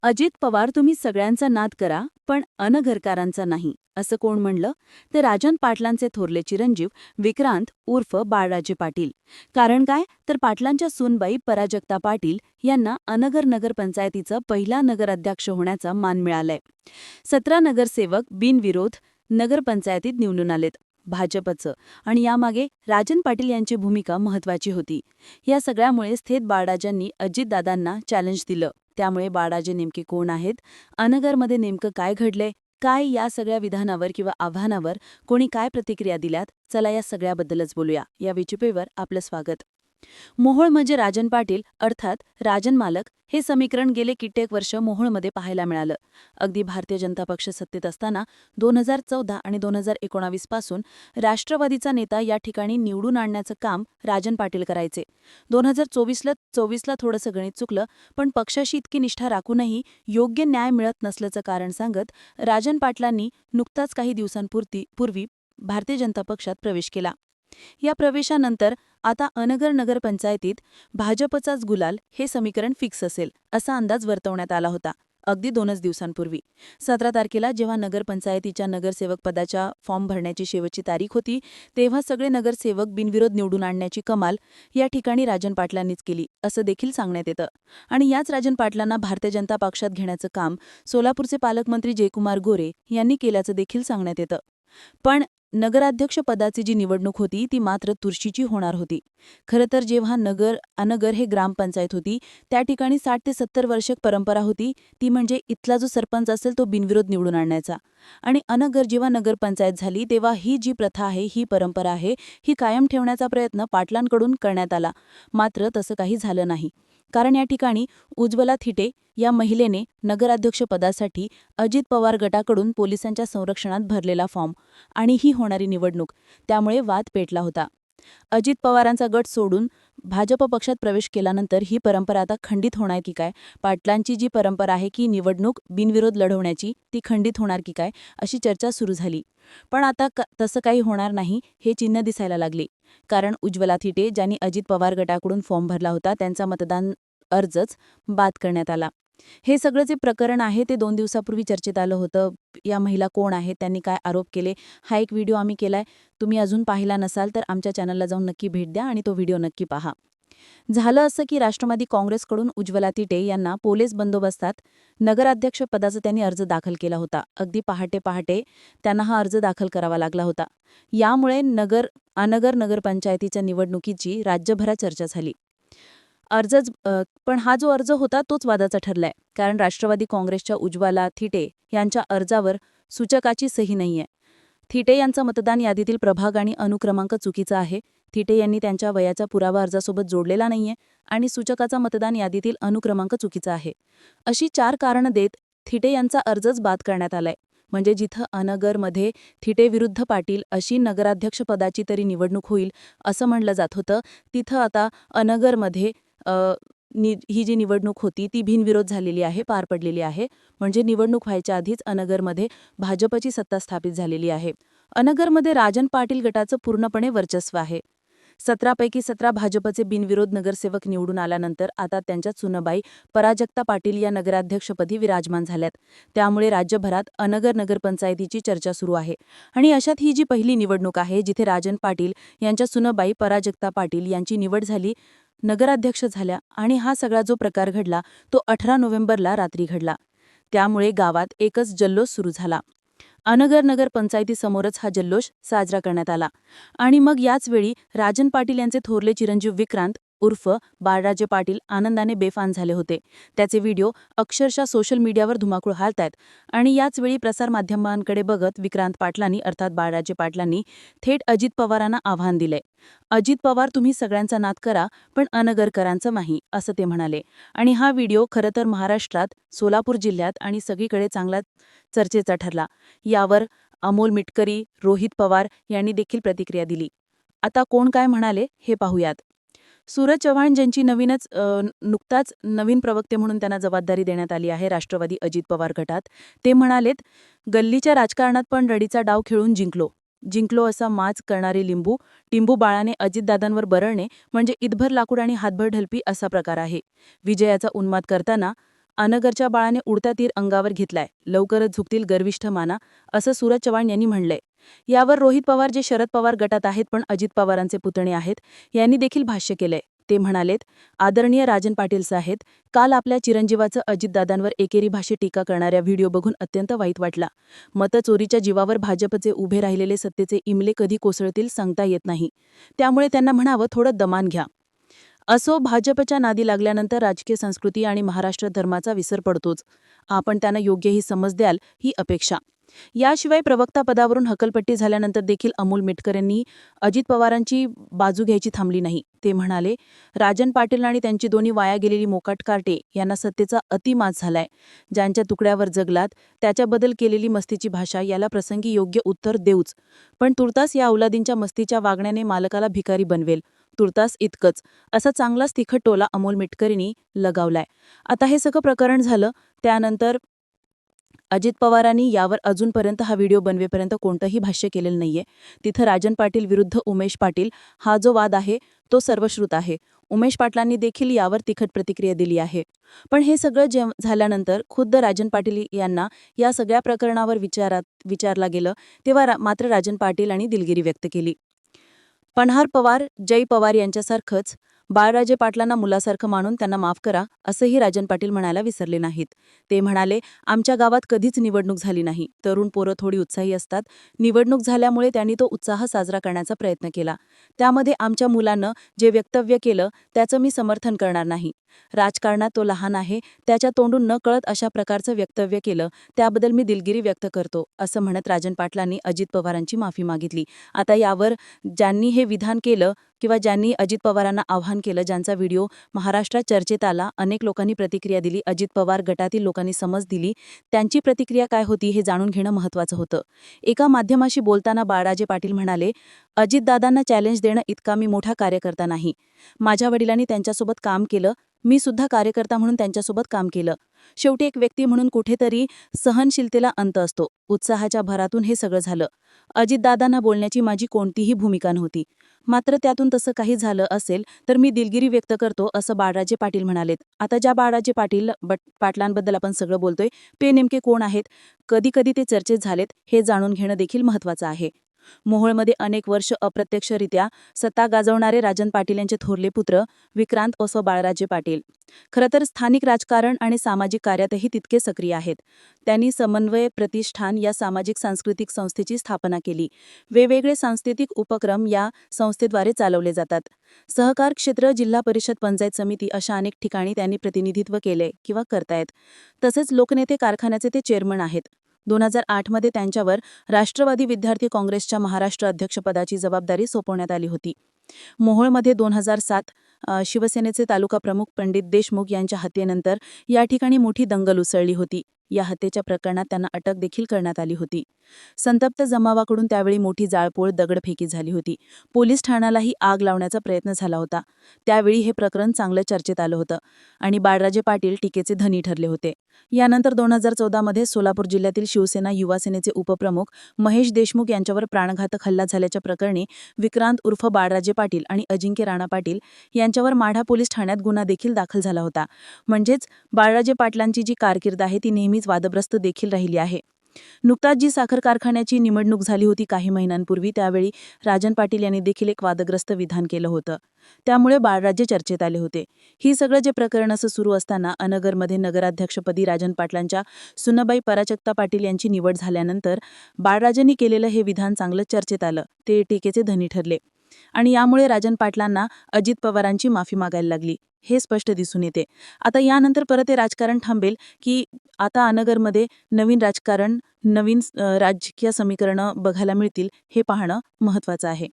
अजित पवार तुम्ही सगळ्यांचा नाद करा पण अनघरकारांचा नाही असं कोण म्हणलं ते राजन पाटलांचे थोरले चिरंजीव विक्रांत उर्फ बाळराजे पाटील. कारण काय तर पाटलांच्या सूनबाई पराजक्ता पाटील यांना अनगर नगरपंचायतीचं पहिला नगराध्यक्ष होण्याचा मान मिळालाय. 17 नगरसेवक बिनविरोध नगरपंचायतीत निवडून आलेत भाजपचं. आणि यामागे राजन पाटील यांची भूमिका महत्वाची होती. या सगळ्यामुळेच थेट बाळराजांनी अजितदादांना चॅलेंज दिलं. त्यामुळे बाळराजे नेमके कोण आहेत, अनगरमध्ये नेमकं काय घडलंय, काय या सगळ्या विधानावर किंवा आव्हानावर कोणी काय प्रतिक्रिया दिल्यात, चला या सगळ्याबद्दलच बोलूया. या विचिपेवर आपलं स्वागत. मोहोळ म्हणजे राजन पाटील अर्थात राजन मालक हे समीकरण गेले कित्येक वर्ष मोहोळमध्ये पाहायला मिळालं. अगदी भारतीय जनता पक्ष सत्तेत असताना 2014 आणि 2019 पासून राष्ट्रवादीचा नेता या ठिकाणी निवडून आणण्याचं काम राजन पाटील करायचे. 2024ला थोडंसं गणित चुकलं, पण पक्षाशी इतकी निष्ठा राखूनही योग्य न्याय मिळत नसल्याचं कारण सांगत राजन पाटलांनी नुकताच काही दिवसांपूर्वी भारतीय जनता पक्षात प्रवेश केला. या प्रवेशानंतर आता अनगर नगरपंचायतीत भाजपचाच गुलाल हे समीकरण फिक्स असेल असा अंदाज वर्तवण्यात आला होता अगदी 2च दिवसांपूर्वी. 17 तारखेला जेव्हा नगरपंचायतीच्या नगरसेवक पदाच्या फॉर्म भरण्याची शेवटची तारीख होती तेव्हा सगळे नगरसेवक बिनविरोध निवडून आणण्याची कमाल या ठिकाणी राजन पाटलांनीच केली असं देखील सांगण्यात येतं. आणि याच राजन पाटलांना भारतीय जनता पक्षात घेण्याचं काम सोलापूरचे पालकमंत्री जयकुमार गोरे यांनी केल्याचं देखील सांगण्यात येतं. पण नगराध्यक्ष पदाची जी निवडणूक होती ती मात्र तुर्शीची होणार होती. खरं तर जेव्हा अनगर हे ग्रामपंचायत होती त्या ठिकाणी 60 ते 70 वर्षे परंपरा होती, ती म्हणजे इथला जो सरपंच असेल तो बिनविरोध निवडून आणण्याचा. आणि अनगर जेव्हा नगरपंचायत झाली तेव्हा ही जी प्रथा आहे, ही परंपरा आहे, ही कायम ठेवण्याचा प्रयत्न पाटलांकडून करण्यात आला. मात्र तसं काही झालं नाही. कारण या ठिकाणी उज्ज्वला थिटे या महिलेने नगराध्यक्षपदासाठी अजित पवार गटाकडून पोलिसांच्या संरक्षणात भरलेला फॉर्म आणि ही होणारी निवडणूक, त्यामुळे वाद पेटला होता. अजित पवारांचा गट सोडून भाजप पक्षात प्रवेश केल्यानंतर ही परंपरा आता खंडित होणार की काय, पाटलांची जी परंपरा आहे की निवडणूक बिनविरोध लढवण्याची ती खंडित होणार की काय अशी चर्चा सुरू झाली. पण आता तसं काही होणार नाही हे चिन्ह दिसायला लागले. कारण उज्ज्वला थिटे ज्यांनी अजित पवार गटाकडून फॉर्म भरला होता त्यांचा मतदान अर्जच बाद करण्यात आला. हे सगळं जे प्रकरण आहे ते 2 दिवसापूर्वी चर्चेत आलं होतं. या महिला कोण आहेत, त्यांनी काय आरोप केले, हा एक व्हिडिओ आम्ही केलाय. तुम्ही अजून पाहिला नसाल तर आमच्या चॅनलला जाऊन नक्की भेट द्या आणि तो व्हिडिओ नक्की पहा. झालं असं की राष्ट्रवादी काँग्रेसकडून उज्ज्वला थिटे यांना पोलीस बंदोबस्तात नगराध्यक्ष पदाचा त्यांनी अर्ज दाखल केला होता. अगदी पहाटे पहाटे त्यांना हा अर्ज दाखल करावा लागला होता. यामुळे अनगर नगरपंचायतीच्या निवडणुकीची राज्यभरात चर्चा झाली. पण हा जो अर्ज होता तोच वादाचा ठरलाय. कारण राष्ट्रवादी काँग्रेसच्या उज्ज्वला थिटे यांच्या अर्जावर सूचकाची सही नाहीये. थिटे यांचा मतदान यादीतील प्रभाग आणि अनुक्रमांक चुकीचा आहे. थिटे यांनी त्यांच्या वयाचा पुरावा अर्जासोबत जोडलेला नाहीये आणि सूचकाचा मतदान यादीतील अनुक्रमांक चुकीचा आहे. अशी 4 कारणं देत थिटे यांचा अर्जच बाद करण्यात आलाय. म्हणजे जिथं अनगरमध्ये थिटे विरुद्ध पाटील अशी नगराध्यक्षपदाची तरी निवडणूक होईल असं म्हणलं जात होतं, तिथं आता अनगरमध्ये ही जी निवडणूक होती ती बिनविरोध झालेली आहे, पार पडलेली आहे. म्हणजे निवडणूक व्हायच्या आधीच अनगरमध्ये भाजपची सत्ता स्थापित झालेली आहे. अनगरमध्ये राजन पाटील गटाचं पूर्णपणे वर्चस्व आहे. 17 पैकी 17 भाजपचे बिनविरोध नगरसेवक निवडून आल्यानंतर आता त्यांच्या सुनबाई पराजक्ता पाटील या नगराध्यक्षपदी विराजमान झाल्यात. त्यामुळे राज्यभरात अनगर नगरपंचायतीची चर्चा सुरू आहे. आणि अशात ही जी पहिली निवडणूक आहे जिथे राजन पाटील यांच्या सुनबाई पराजक्ता पाटील यांची निवड झाली, नगराध्यक्ष झाल्या. आणि हा सगळा जो प्रकार घडला तो 18 नोव्हेंबरला रात्री घडला. त्यामुळे गावात एकच जल्लोष सुरू झाला. अनगर नगरपंचायतीसमोरच हा जल्लोष साजरा करण्यात आला. आणि मग याचवेळी राजन पाटील यांचे थोरले चिरंजीव विक्रांत उर्फ बाळराजे पाटील आनंदाने बेफान झाले होते. त्याचे व्हिडिओ अक्षरशः सोशल मीडियावर धुमाकूळ घालतायत. आणि याचवेळी प्रसारमाध्यमांकडे बघत विक्रांत पाटलांनी अर्थात बाळराजे पाटलांनी थेट अजित पवारांना आव्हान दिलंय. अजित पवार तुम्ही सगळ्यांचा नाद करा पण अनगरकरांचं नाही असं ते म्हणाले. आणि हा व्हिडिओ खरं तर महाराष्ट्रात सोलापूर जिल्ह्यात आणि सगळीकडे चांगला चर्चेचा ठरला. यावर अमोल मिटकरी, रोहित पवार यांनी देखील प्रतिक्रिया दिली. आता कोण काय म्हणाले हे पाहूयात. सूरज चव्हाण ज्यांची नुकताच नवीन प्रवक्ते म्हणून त्यांना जबाबदारी देण्यात आली आहे राष्ट्रवादी अजित पवार गटात, ते म्हणालेत, गल्लीच्या राजकारणात पण रडीचा डाव खेळून जिंकलो असा माज करणारे टिंबू बाळाने अजितदादांवर बरळणे म्हणजे इतभर लाकूड आणि हातभर ढलपी असा प्रकार आहे. विजयाचा उन्माद करताना अनगरच्या बाळाने उडता तीर अंगावर घेतलाय, लवकरच झुकतील गर्विष्ठ माना, असं सूरज चव्हाण यांनी म्हणलंय. यावर रोहित पवार, जे शरद पवार गटात आहेत पण अजित पवारांचे पुतणे आहेत, यांनी देखील भाष्य केलंय. ते म्हणालेत, आदरणीय राजन पाटील साहेब, काल आपल्या चिरंजीवाचं अजितदादांवर एकेरी भाषेत टीका करणाऱ्या व्हिडिओ बघून अत्यंत वाईट वाटला. मतचोरीच्या जीवावर भाजपचे उभे राहिलेले सत्तेचे इमले कधी कोसळतील सांगता येत नाही. त्यामुळे त्यांना म्हणावं, थोडं दमान घ्या. असो, भाजपच्या नादी लागल्यानंतर राजकीय संस्कृती आणि महाराष्ट्र धर्माचा विसर पडतोच. आपण त्यांना योग्य ही समज द्याल, ही अपेक्षा. याशिवाय प्रवक्ता पदावरून हकलपट्टी झाल्यानंतर देखील अमोल मिटकर यांनी अजित पवारांची बाजू घ्यायची थांबली नाही. ते म्हणाले, राजन पाटील आणि त्यांची दोन्ही वाया गेलेली मोकाट कार्टे यांना सत्तेचा अतिमाज झालाय. ज्यांच्या तुकड्यावर जगलात त्याच्याबद्दल केलेली मस्तीची भाषा याला प्रसंगी योग्य उत्तर देऊच, पण तुर्तास या औलादींच्या मस्तीच्या वागण्याने मालकाला भिकारी बनवेल. तुर्तास इतकंच, असा चांगलाच तिखट टोला अमोल मिटकरींनी लगावलाय. आता हे सगळं प्रकरण झालं त्यानंतर अजित पवारांनी यावर अजूनपर्यंत हा व्हिडिओ बनवेपर्यंत कोणतंही भाष्य केलेलं नाहीये. तिथं राजन पाटील विरुद्ध उमेश पाटील हा जो वाद आहे तो सर्वश्रुत आहे. उमेश पाटलांनी देखील यावर तिखट प्रतिक्रिया दिली आहे. पण हे सगळं झाल्यानंतर खुद्द राजन पाटील यांना या सगळ्या प्रकरणावर विचारला गेलं तेव्हा मात्र राजन पाटील यांनी दिलगिरी व्यक्त केली. पन्हार पवार, जय पवार यांच्यासारखंच बाळराजे पाटलांना मुलासारखं मानून त्यांना माफ करा, असंही राजन पाटील म्हणायला विसरले नाहीत. ते म्हणाले, आमच्या गावात कधीच निवडणूक झाली नाही. तरुण पोरं थोडी उत्साही असतात. निवडणूक झाल्यामुळे त्यांनी तो उत्साह साजरा करण्याचा प्रयत्न केला. त्यामध्ये आमच्या मुलानं जे वक्तव्य केलं त्याचं मी समर्थन करणार नाही. राजकारणात तो लहान आहे, त्याच्या तोंडून न कळत अशा प्रकारचं वक्तव्य केलं, त्याबद्दल मी दिलगिरी व्यक्त करतो, असं म्हणत राजन पाटलांनी अजित पवारांची माफी मागितली. आता यावर ज्यांनी हे विधान केलं किंवा ज्यांनी अजित पवारांना आव्हान केलं, ज्यांचा व्हिडिओ महाराष्ट्रात चर्चेत आला, अनेक लोकांनी प्रतिक्रिया दिली, अजित पवार गटातील लोकांनी समज दिली, त्यांची प्रतिक्रिया काय होती हे जाणून घेणं महत्त्वाचं होतं. एका माध्यमाशी बोलताना बाळराजे पाटील म्हणाले, अजितदादांना चॅलेंज देणं इतका मी मोठा कार्यकर्ता नाही. माझ्या वडिलांनी त्यांच्यासोबत काम केलं, मी सुद्धा कार्यकर्ता म्हणून त्यांच्यासोबत काम केलं. शेवटी एक व्यक्ती म्हणून कुठेतरी सहनशीलतेला अंत असतो. उत्साहाच्या भरातून हे सगळं झालं. अजितदादांना बोलण्याची माझी कोणतीही भूमिका नव्हती. मात्र त्यातून तसं काही झालं असेल तर मी दिलगिरी व्यक्त करतो, असं बाळराजे पाटील म्हणालेत. आता ज्या बाळराजे पाटलांबद्दल आपण सगळं बोलतोय ते नेमके कोण आहेत, कधी कधी ते चर्चेत झालेत, हे जाणून घेणं देखील महत्त्वाचं आहे. मोहोळमध्ये अनेक वर्ष अप्रत्यक्षरित्या सत्ता गाजवणारे राजन पाटील यांचे थोरले पुत्र विक्रांत असो बाळराजे पाटील खरं तर स्थानिक राजकारण आणि सामाजिक कार्यातही तितके सक्रिय आहेत. त्यांनी समन्वय प्रतिष्ठान या सामाजिक सांस्कृतिक संस्थेची स्थापना केली. वेगवेगळे सांस्कृतिक उपक्रम या संस्थेद्वारे चालवले जातात. सहकार क्षेत्र, जिल्हा परिषद, पंचायत समिती अशा अनेक ठिकाणी त्यांनी प्रतिनिधित्व केले किंवा करतायत. तसेच लोकनेते कारखान्याचे ते चेअरमन आहेत. 2008 मध्ये त्यांच्यावर राष्ट्रवादी विद्यार्थी काँग्रेसच्या महाराष्ट्र अध्यक्षपदाची जबाबदारी सोपवण्यात आली होती. मोहोळमध्ये 2007 शिवसेनेचे तालुका प्रमुख पंडित देशमुख यांच्या हत्येनंतर या ठिकाणी मोठी दंगल उसळली होती. या हत्येच्या प्रकरणात त्यांना अटक देखील करण्यात आली होती. संतप्त जमावाकडून त्यावेळी मोठी जाळपोळ, दगडफेकी झाली होती. पोलीस ठाण्यालाही आग लावण्याचा प्रयत्न झाला होता. त्यावेळी हे प्रकरण चांगलं चर्चेत आलं होतं आणि बाळराजे पाटील टीकेचे धनी ठरले होते. यानंतर 2014 मध्ये सोलापूर जिल्ह्यातील शिवसेना युवा सेनेचे उपप्रमुख महेश देशमुख यांच्यावर प्राणघातक हल्ला झाल्याच्या प्रकरणी विक्रांत उर्फ बाळराजे पाटील आणि अजिंक्य राणा पाटील यांच्यावर माढा पोलीस ठाण्यात गुन्हा देखील दाखल झाला होता. म्हणजेच बाळराजे पाटलांची जी कारकीर्द आहे ती नेहमीच वादग्रस्त देखील राहिली आहे. नुकताच जी साखर कारखान्याची निवडणूक झाली होती काही महिन्यांपूर्वी, त्यावेळी राजन पाटील यांनी देखील एक वादग्रस्त विधान केलं होतं. त्यामुळे बाळराजे चर्चेत आले होते. ही सगळं जे प्रकरण असं सुरू असताना अनगरमध्ये नगराध्यक्षपदी राजन पाटलांच्या सुनबाई पराचक्ता पाटील यांची निवड झाल्यानंतर बाळराजेंनी केलेलं हे विधान चांगलं चर्चेत आलं. ते टीकेचे धनी ठरले आणि यामुळे राजन पाटलांना अजित पवारांची माफी मागायला लागली, हे स्पष्ट दिसून येते. आता यानंतर परत हे राजकारण थांबेल की आता अनगरमध्ये नवीन राजकारण, नवीन राजकीय समीकरणं बघायला मिळतील, हे पाहणं महत्त्वाचं आहे.